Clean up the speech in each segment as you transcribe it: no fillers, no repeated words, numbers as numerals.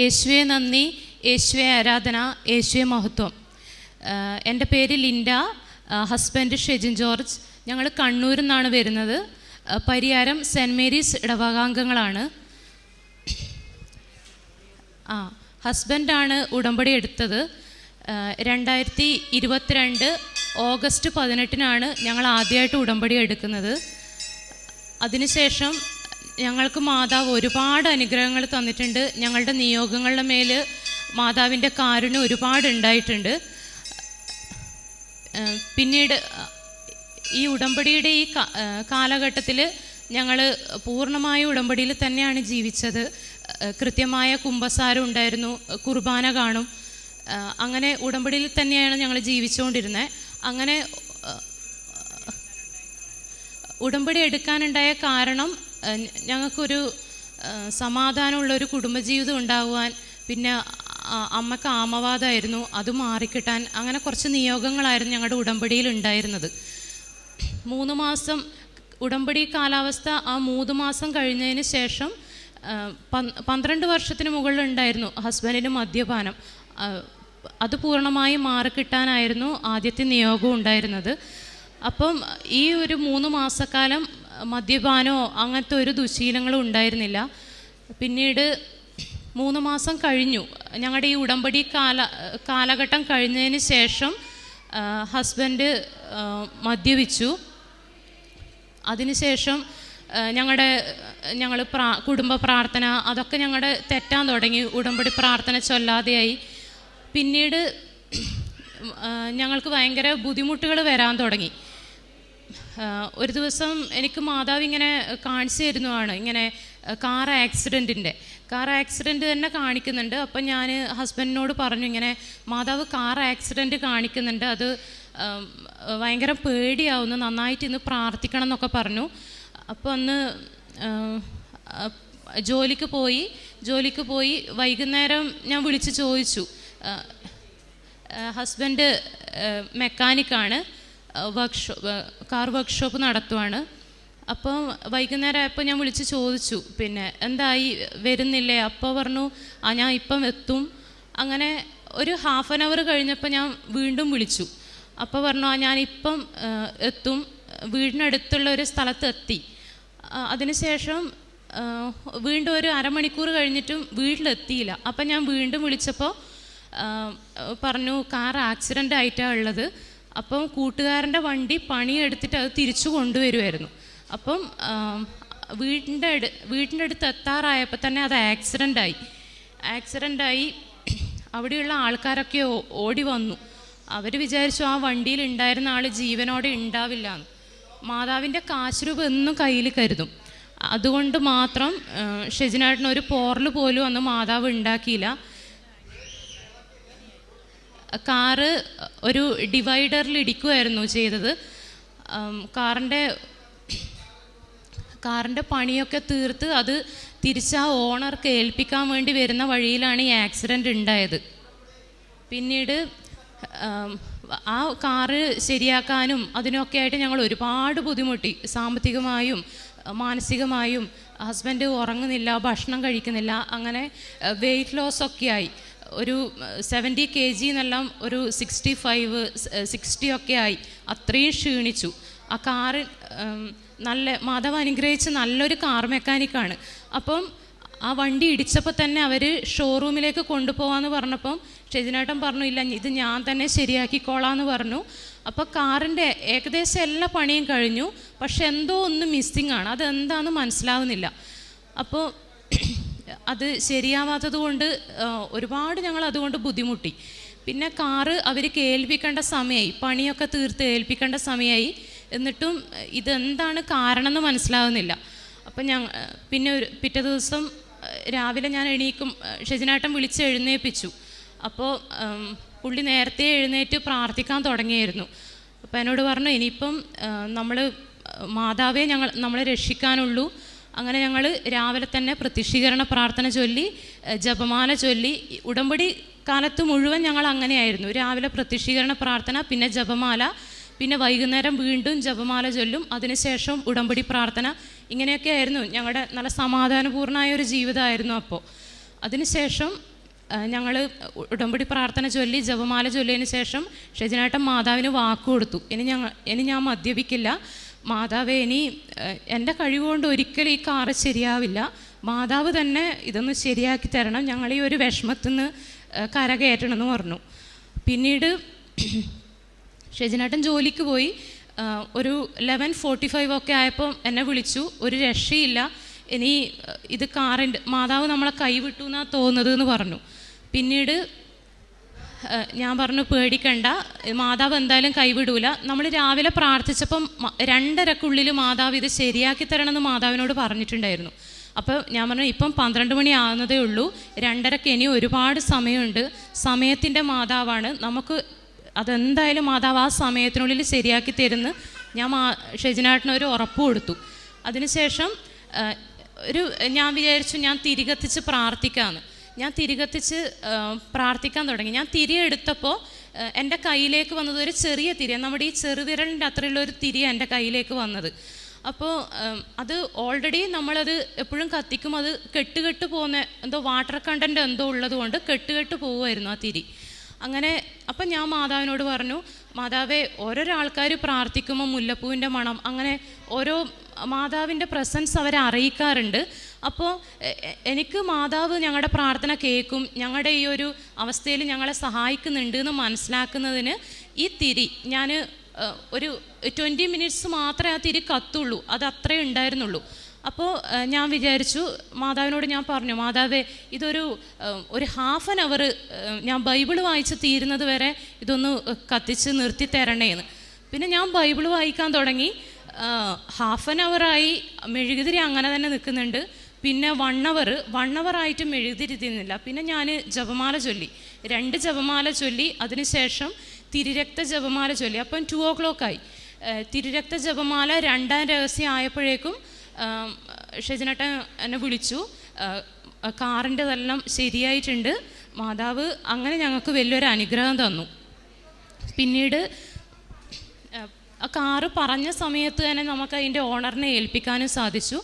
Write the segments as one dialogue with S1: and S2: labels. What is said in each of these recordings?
S1: യേശുവെ നന്ദി, യേശുവെ ആരാധന, യേശുവെ മഹത്വം. എൻ്റെ പേര് ലിൻഡ, ഹസ്ബൻഡ് ഷെജിൻ ജോർജ്. ഞങ്ങൾ കണ്ണൂരിൽ നിന്നാണ് വരുന്നത്. പരിയാരം സെൻറ്റ് മേരീസ് ഇടവകാംഗങ്ങളാണ്. ഹസ്ബൻഡാണ് ഉടമ്പടി എടുത്തത്. 2022 ഓഗസ്റ്റ് 18 ഞങ്ങൾ ആദ്യമായിട്ട് ഉടമ്പടി എടുക്കുന്നത്. അതിനുശേഷം ഞങ്ങൾക്ക് മാതാവ് ഒരുപാട് അനുഗ്രഹങ്ങൾ തന്നിട്ടുണ്ട്. ഞങ്ങളുടെ നിയോഗങ്ങളുടെ മേൽ മാതാവിൻ്റെ കാരുണ്യം ഒരുപാട് ഉണ്ടായിട്ടുണ്ട്. പിന്നീട് ഈ ഉടമ്പടിയുടെ ഈ കാലഘട്ടത്തിൽ ഞങ്ങൾ പൂർണ്ണമായ ഉടമ്പടിയിൽ തന്നെയാണ് ജീവിച്ചത്. കൃത്യമായ കുമ്പസാരം ഉണ്ടായിരുന്നു, കുർബാന കാണും. അങ്ങനെ ഉടമ്പടിയിൽ തന്നെയാണ് ഞങ്ങൾ ജീവിച്ചുകൊണ്ടിരുന്നത്. അങ്ങനെ ഉടമ്പടി എടുക്കാനുണ്ടായ കാരണം ഞങ്ങൾക്കൊരു സമാധാനമുള്ളൊരു കുടുംബജീവിതം ഉണ്ടാകുവാൻ, പിന്നെ അമ്മക്ക് ആമവാദമായിരുന്നു, അത് മാറിക്കിട്ടാൻ, അങ്ങനെ കുറച്ച് നിയോഗങ്ങളായിരുന്നു ഞങ്ങളുടെ ഉടമ്പടിയിൽ ഉണ്ടായിരുന്നത്. 3 മാസം ഉടമ്പടി കാലാവസ്ഥ, ആ 3 മാസം കഴിഞ്ഞതിന് ശേഷം 12 വർഷത്തിന് മുകളിലുണ്ടായിരുന്നു ഹസ്ബൻഡിന് മദ്യപാനം. അത് പൂർണ്ണമായും മാറിക്കിട്ടാനായിരുന്നു ആദ്യത്തെ നിയോഗം ഉണ്ടായിരുന്നത്. അപ്പം ഈ ഒരു 3 മാസക്കാലം മദ്യപാനമോ അങ്ങനത്തെ ഒരു ദുശീലങ്ങളും ഉണ്ടായിരുന്നില്ല. പിന്നീട് 3 മാസം കഴിഞ്ഞു. ഞങ്ങളുടെ ഈ ഉടമ്പടി കാലഘട്ടം കഴിഞ്ഞതിന് ശേഷം ഹസ്ബൻഡ് മദ്യപിച്ചു. അതിനുശേഷം ഞങ്ങൾ കുടുംബ പ്രാർത്ഥന അതൊക്കെ ഞങ്ങളുടെ തെറ്റാൻ തുടങ്ങി. ഉടമ്പടി പ്രാർത്ഥന ചൊല്ലാതെയായി. പിന്നീട് ഞങ്ങൾക്ക് ഭയങ്കര ബുദ്ധിമുട്ടുകൾ വരാൻ തുടങ്ങി. ഒരു ദിവസം എനിക്ക് മാതാവ് ഇങ്ങനെ കാണിച്ചു തരുന്നതാണ്, ഇങ്ങനെ കാർ ആക്സിഡൻറ്റ് തന്നെ കാണിക്കുന്നുണ്ട്. അപ്പം ഞാൻ ഹസ്ബൻഡിനോട് പറഞ്ഞു, ഇങ്ങനെ മാതാവ് കാർ ആക്സിഡൻറ്റ് കാണിക്കുന്നുണ്ട്, അത് ഭയങ്കര പേടിയാവുന്നു, നന്നായിട്ട് ഇന്ന് പ്രാർത്ഥിക്കണം എന്നൊക്കെ പറഞ്ഞു. അപ്പോൾ അന്ന് ജോലിക്ക് പോയി വൈകുന്നേരം ഞാൻ വിളിച്ച് ചോദിച്ചു. ഹസ്ബൻഡ് മെക്കാനിക്കാണ്, കാർ വർക്ക്ഷോപ്പ് നടത്തുവാണ്. അപ്പോൾ വൈകുന്നേരം ആയപ്പോൾ ഞാൻ വിളിച്ച് ചോദിച്ചു, പിന്നെ എന്തായി, വരുന്നില്ലേ? അപ്പോൾ പറഞ്ഞു, ഞാൻ ഇപ്പം എത്തും. അങ്ങനെ ഒരു ½ ആൻ അവർ കഴിഞ്ഞപ്പോൾ ഞാൻ വീണ്ടും വിളിച്ചു. അപ്പോൾ പറഞ്ഞു, ഞാനിപ്പം എത്തും, വീടിനടുത്തുള്ള ഒരു സ്ഥലത്ത് എത്തി. അതിനുശേഷം വീണ്ടും ഒരു അരമണിക്കൂർ കഴിഞ്ഞിട്ടും വീട്ടിലെത്തിയില്ല. അപ്പം ഞാൻ വീണ്ടും വിളിച്ചപ്പോൾ പറഞ്ഞു, കാർ ആക്സിഡൻ്റ് ആയിട്ടാണ് ഉള്ളത്. അപ്പം കൂട്ടുകാരൻ്റെ വണ്ടി പണിയെടുത്തിട്ട് അത് തിരിച്ചു കൊണ്ടുവരുമായിരുന്നു. അപ്പം വീട്ടിൻ്റെ അടുത്ത് എത്താറായപ്പോൾ തന്നെ അത് ആക്സിഡൻ്റായി. അവിടെയുള്ള ആൾക്കാരൊക്കെ ഓടി വന്നു. അവർ വിചാരിച്ചു ആ വണ്ടിയിൽ ഉണ്ടായിരുന്ന ആൾ ജീവനോടെ ഉണ്ടാവില്ല എന്ന്. മാതാവിൻ്റെ കാശുരൂപ എന്നും കയ്യിൽ കരുതും. അതുകൊണ്ട് മാത്രം ഷെജിനേട്ടനൊരു പോറൽ പോലും അന്ന് മാതാവ് ഉണ്ടാക്കിയില്ല. കാറ് ഒരു ഡിവൈഡറിൽ ഇടിക്കുകയായിരുന്നു ചെയ്തത്. കാറിൻ്റെ പണിയൊക്കെ തീർത്ത് അത് തിരിച്ച് ആ ഓണർക്ക് ഏൽപ്പിക്കാൻ വേണ്ടി വരുന്ന വഴിയിലാണ് ഈ ആക്സിഡൻ്റ് ഉണ്ടായത്. പിന്നീട് ആ കാറ് ശരിയാക്കാനും അതിനൊക്കെ ആയിട്ട് ഞങ്ങൾ ഒരുപാട് ബുദ്ധിമുട്ടി. സാമ്പത്തികമായും മാനസികമായും. ഹസ്ബൻഡ് ഉറങ്ങുന്നില്ല, ഭക്ഷണം കഴിക്കുന്നില്ല. അങ്ങനെ വെയിറ്റ് ലോസൊക്കെ ആയി. ഒരു 70 kg എന്നെല്ലാം ഒരു 65, 60 ഒക്കെ ആയി. അത്രയും ക്ഷീണിച്ചു. ആ കാറ് മാധവ് അനുഗ്രഹിച്ച് നല്ലൊരു കാർ മെക്കാനിക്കാണ്. അപ്പം ആ വണ്ടി ഇടിച്ചപ്പോൾ തന്നെ അവർ ഷോറൂമിലേക്ക് കൊണ്ടുപോകാമെന്ന് പറഞ്ഞപ്പം ഷെജിനേട്ടൻ പറഞ്ഞു, ഇല്ല ഇത് ഞാൻ തന്നെ ശരിയാക്കിക്കോളാമെന്ന് പറഞ്ഞു. അപ്പോൾ കാറിൻ്റെ ഏകദേശം എല്ലാ പണിയും കഴിഞ്ഞു. പക്ഷെ എന്തോ ഒന്ന് മിസ്സിങ് ആണ്, അതെന്താണെന്ന് മനസ്സിലാവുന്നില്ല. അപ്പോൾ അത് ശരിയാവാത്തത് കൊണ്ട് ഒരുപാട് ഞങ്ങൾ അതുകൊണ്ട് ബുദ്ധിമുട്ടി. പിന്നെ കാറ് അവർക്ക് ഏൽപ്പിക്കേണ്ട സമയമായി, പണിയൊക്കെ തീർത്ത് ഏൽപ്പിക്കേണ്ട സമയമായി. എന്നിട്ടും ഇതെന്താണ് കാരണം എന്ന് മനസ്സിലാവുന്നില്ല. അപ്പം പിന്നെ പിറ്റേ ദിവസം രാവിലെ ഞാൻ എണീക്കും, ഷെജിനേട്ടൻ വിളിച്ച് എഴുന്നേൽപ്പിച്ചു. അപ്പോൾ പുള്ളി നേരത്തെ എഴുന്നേറ്റ് പ്രാർത്ഥിക്കാൻ തുടങ്ങിയായിരുന്നു. അപ്പോൾ എന്നോട് പറഞ്ഞു, ഇനിയിപ്പം മാതാവേ നമ്മളെ രക്ഷിക്കാനുള്ളൂ. അങ്ങനെ ഞങ്ങൾ രാവിലെ തന്നെ പ്രത്യക്ഷീകരണ പ്രാർത്ഥന ചൊല്ലി, ജപമാല ചൊല്ലി. ഉടമ്പടി കാലത്ത് മുഴുവൻ ഞങ്ങൾ അങ്ങനെയായിരുന്നു. രാവിലെ പ്രത്യക്ഷീകരണ പ്രാർത്ഥന, പിന്നെ ജപമാല, പിന്നെ വൈകുന്നേരം വീണ്ടും ജപമാല ചൊല്ലും, അതിനുശേഷം ഉടമ്പടി പ്രാർത്ഥന. ഇങ്ങനെയൊക്കെ ആയിരുന്നു ഞങ്ങളുടെ നല്ല സമാധാനപൂർണ്ണമായ ഒരു ജീവിതമായിരുന്നു. അപ്പോൾ അതിനുശേഷം ഞങ്ങൾ ഉടമ്പടി പ്രാർത്ഥന ചൊല്ലി ജപമാല ചൊല്ലിയതിന് ശേഷം ഷെജിനേട്ടൻ മാതാവിന് വാക്ക് കൊടുത്തു, ഇനി ഞാൻ മദ്യപിക്കില്ല, മാതാവേ ഇനി എൻ്റെ കഴിവുകൊണ്ട് ഒരിക്കലും ഈ കാറ് ശരിയാവില്ല, മാതാവ് തന്നെ ഇതൊന്ന് ശരിയാക്കി തരണം, ഞങ്ങൾ ഈ ഒരു വിഷമത്തിൽ നിന്ന് കരകയറ്റണമെന്ന് പറഞ്ഞു. പിന്നീട് ഷെജിനേട്ടൻ ജോലിക്ക് പോയി. ഒരു 11:45 ഒക്കെ ആയപ്പോൾ എന്നെ വിളിച്ചു, ഒരു രക്ഷയില്ല, ഇനി ഇത് കാറിൻ്റെ മാതാവ് നമ്മളെ കൈവിട്ടു എന്നാണ് തോന്നുന്നത് എന്ന് പറഞ്ഞു. പിന്നീട് ഞാൻ പറഞ്ഞു പേടിക്കണ്ട, മാതാവ് എന്തായാലും കൈവിടൂല. നമ്മൾ രാവിലെ പ്രാർത്ഥിച്ചപ്പം 2:30 മാതാവ് ഇത് ശരിയാക്കി തരണമെന്ന് മാതാവിനോട് പറഞ്ഞിട്ടുണ്ടായിരുന്നു. അപ്പോൾ ഞാൻ പറഞ്ഞു ഇപ്പം 12 മണി ആകുന്നതേ ഉള്ളൂ, 2:30 ഇനി ഒരുപാട് സമയമുണ്ട്, സമയത്തിൻ്റെ മാതാവാണ്, നമുക്ക് അതെന്തായാലും മാതാവ് ആ സമയത്തിനുള്ളിൽ ശരിയാക്കി തരുന്നു ഞാൻ ഷെജിനേട്ടനൊരു ഉറപ്പ് കൊടുത്തു. അതിനുശേഷം ഞാൻ വിചാരിച്ചു ഞാൻ തിരികത്തിച്ച് പ്രാർത്ഥിക്കാമെന്ന്. ഞാൻ തിരികത്തിച്ച് പ്രാർത്ഥിക്കാൻ തുടങ്ങി. ഞാൻ തിരി എടുത്തപ്പോൾ എൻ്റെ കയ്യിലേക്ക് വന്നത് ഒരു ചെറിയ തിരി, നമ്മുടെ ഈ ചെറുവിരലിൻ്റെ അത്രയുള്ള ഒരു തിരി എൻ്റെ കയ്യിലേക്ക് വന്നത്. അപ്പോൾ അത് ഓൾറെഡി നമ്മളത് എപ്പോഴും കത്തിക്കും, അത് കെട്ടുകെട്ട് പോകുന്ന എന്തോ വാട്ടർ കണ്ടൻറ്റ് എന്തോ ഉള്ളത് കൊണ്ട് കെട്ടുകെട്ട് പോകുമായിരുന്നു ആ തിരി. അങ്ങനെ അപ്പം ഞാൻ മാതാവിനോട് പറഞ്ഞു, മാതാവേ ഓരോരോ ആൾക്കാർ പ്രാർത്ഥിക്കുമ്പോൾ മുല്ലപ്പൂവിൻ്റെ മണം അങ്ങനെ ഓരോ മാതാവിൻ്റെ പ്രസൻസ് അവരെ അറിയിക്കാറുണ്ട്. അപ്പോൾ എനിക്ക് മാതാവ് ഞങ്ങളുടെ പ്രാർത്ഥന കേൾക്കും, ഞങ്ങളുടെ ഈ ഒരു അവസ്ഥയിൽ ഞങ്ങളെ സഹായിക്കുന്നുണ്ട് എന്ന് മനസ്സിലാക്കുന്നതിന് ഈ തിരി ഞാൻ ഒരു 20 മിനിറ്റ്സ് മാത്രമേ ആ തിരി കത്തുള്ളൂ, അത് അത്രേ ഉണ്ടായിരുന്നുള്ളൂ. അപ്പോൾ ഞാൻ വിചാരിച്ചു, മാതാവിനോട് ഞാൻ പറഞ്ഞു, മാതാവേ ഇതൊരു 1/2 hour ഞാൻ ബൈബിൾ വായിച്ച് തീരുന്നത് വരെ ഇതൊന്ന് കത്തിച്ച് നിർത്തി തരണേന്ന്. പിന്നെ ഞാൻ ബൈബിൾ വായിക്കാൻ തുടങ്ങി. 1/2 hour മെഴുകുതിരി അങ്ങനെ തന്നെ നിൽക്കുന്നുണ്ട്. പിന്നെ 1 hour ആയിട്ട് മെഴുകുതിരി തിരിയുന്നില്ല. പിന്നെ ഞാൻ ജപമാല ചൊല്ലി, 2 ജപമാല ചൊല്ലി. അതിനുശേഷം തിരുരക്ത ജപമാല ചൊല്ലി. അപ്പം 2 o'clock ആയി. തിരുരക്ത ജപമാല 2ാം രഹസ്യം ആയപ്പോഴേക്കും ഷെജിനേട്ടൻ എന്നെ വിളിച്ചു, കാറിൻ്റെതെല്ലാം ശരിയായിട്ടുണ്ട്, മാതാവ് അങ്ങനെ ഞങ്ങൾക്ക് വലിയൊരു അനുഗ്രഹം തന്നു. പിന്നീട് ആ കാറ് പറഞ്ഞ സമയത്ത് തന്നെ നമുക്ക് അതിൻ്റെ ഓണറിനെ ഏൽപ്പിക്കാനും സാധിച്ചു.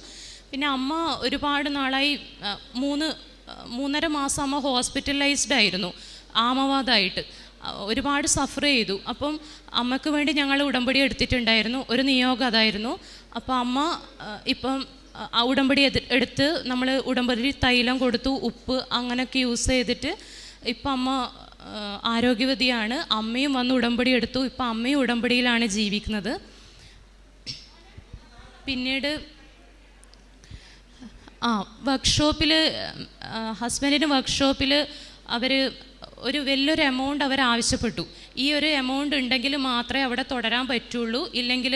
S1: പിന്നെ അമ്മ ഒരുപാട് നാളായി 3.5 മാസം അമ്മ ഹോസ്പിറ്റലൈസ്ഡ് ആയിരുന്നു, ആമവാദമായിട്ട് ഒരുപാട് സഫർ ചെയ്തു. അപ്പം അമ്മയ്ക്ക് വേണ്ടി ഞങ്ങൾ ഉടമ്പടി എടുത്തിട്ടുണ്ടായിരുന്നു, ഒരു നിയോഗം അതായിരുന്നു. അപ്പോൾ അമ്മ ഇപ്പം ഉടമ്പടി എടുത്ത് നമ്മൾ ഉടമ്പടി തൈലം കൊടുത്തു, ഉപ്പ് അങ്ങനെയൊക്കെ യൂസ് ചെയ്തിട്ട് ഇപ്പം അമ്മ ആരോഗ്യവതിയാണ്. അമ്മയും വന്ന് ഉടമ്പടി എടുത്തു, ഇപ്പം അമ്മയും ഉടമ്പടിയിലാണ് ജീവിക്കുന്നത്. പിന്നീട് വർക്ക്ഷോപ്പിൽ ഹസ്ബൻഡിന് വർക്ക്ഷോപ്പിൽ അവർ ഒരു വലിയൊരു എമൗണ്ട് അവർ ആവശ്യപ്പെട്ടു. ഈ ഒരു എമൗണ്ട് ഉണ്ടെങ്കിൽ മാത്രമേ അവിടെ തുടരാൻ പറ്റുള്ളൂ, ഇല്ലെങ്കിൽ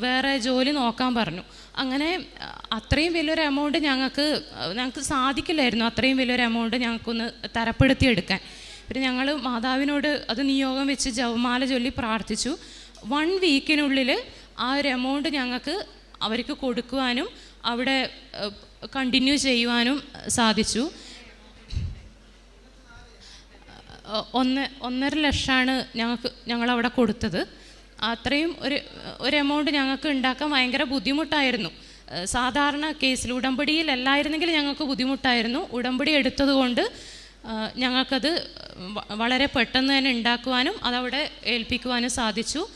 S1: വേറെ ജോലി നോക്കാൻ പറഞ്ഞു. അങ്ങനെ അത്രയും വലിയൊരു എമൗണ്ട് ഞങ്ങൾക്ക് സാധിക്കില്ലായിരുന്നു, അത്രയും വലിയൊരു എമൗണ്ട് ഞങ്ങൾക്കൊന്ന് തരപ്പെടുത്തിയെടുക്കാൻ. പിന്നെ ഞങ്ങൾ മാതാവിനോട് അത് നിയോഗം വെച്ച് ജപമാല ചൊല്ലി പ്രാർത്ഥിച്ചു. 1 വീക്കിനുള്ളിൽ ആ ഒരു എമൗണ്ട് ഞങ്ങൾക്ക് അവർക്ക് കൊടുക്കുവാനും അവിടെ കണ്ടിന്യൂ ചെയ്യുവാനും സാധിച്ചു. 1.5 ലക്ഷമാണ് ഞങ്ങളവിടെ കൊടുത്തത്. അത്രയും ഒരു എമൗണ്ട് ഞങ്ങൾക്ക് ഉണ്ടാക്കാൻ ഭയങ്കര ബുദ്ധിമുട്ടായിരുന്നു. സാധാരണ കേസിൽ ഉടമ്പടിയിൽ അല്ലായിരുന്നെങ്കിൽ ഞങ്ങൾക്ക് ബുദ്ധിമുട്ടായിരുന്നു. ഉടമ്പടി എടുത്തത് കൊണ്ട് ഞങ്ങൾക്കത് വളരെ പെട്ടെന്ന് തന്നെ ഉണ്ടാക്കുവാനും അതവിടെ ഏൽപ്പിക്കുവാനും സാധിച്ചു.